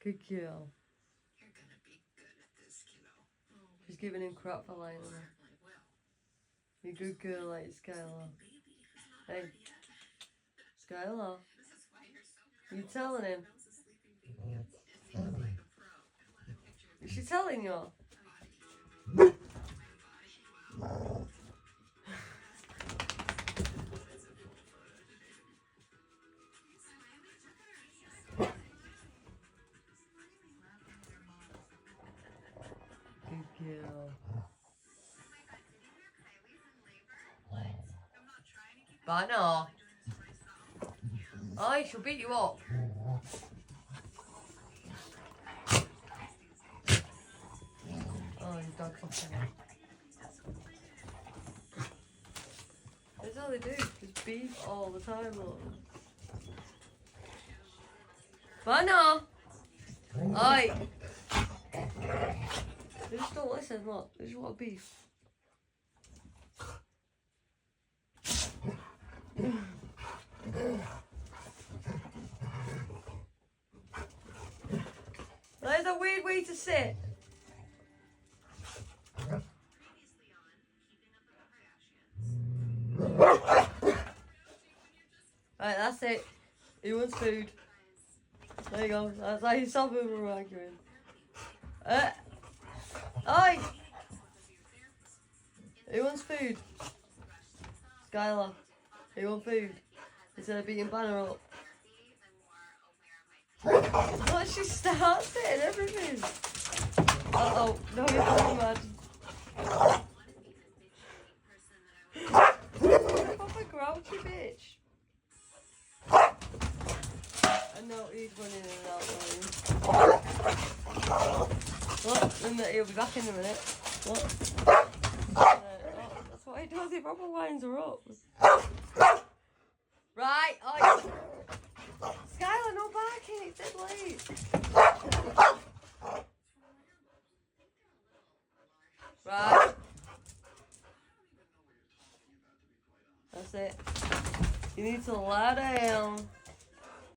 Good girl. She's giving him crap for lying on her. You good girl like Skylar. Hey, Skylar. You telling him? Is she telling you? Good girl. Banner. Oh, she'll beat you up. Oh, your dog's fucking up. That's all they do. Just beef all the time, look. Banner! Oi! They just don't listen, look. They just want beef. That's a weird way to sit. Right, that's it. He wants food. There you go. That's how you stop him from arguing. Oi! Who wants food? Skylar. Who wants food? Instead of beating Banner up. What, she starts it and everything. Uh-oh. No, you're not mad. Proper grouchy bitch. I know he's running in and out of Look, he'll be back in a minute. What? That's what he does, he proper winds her up. Right, oh, Skylar, no barking, it's dead late. Right. That's it. You need to lie down.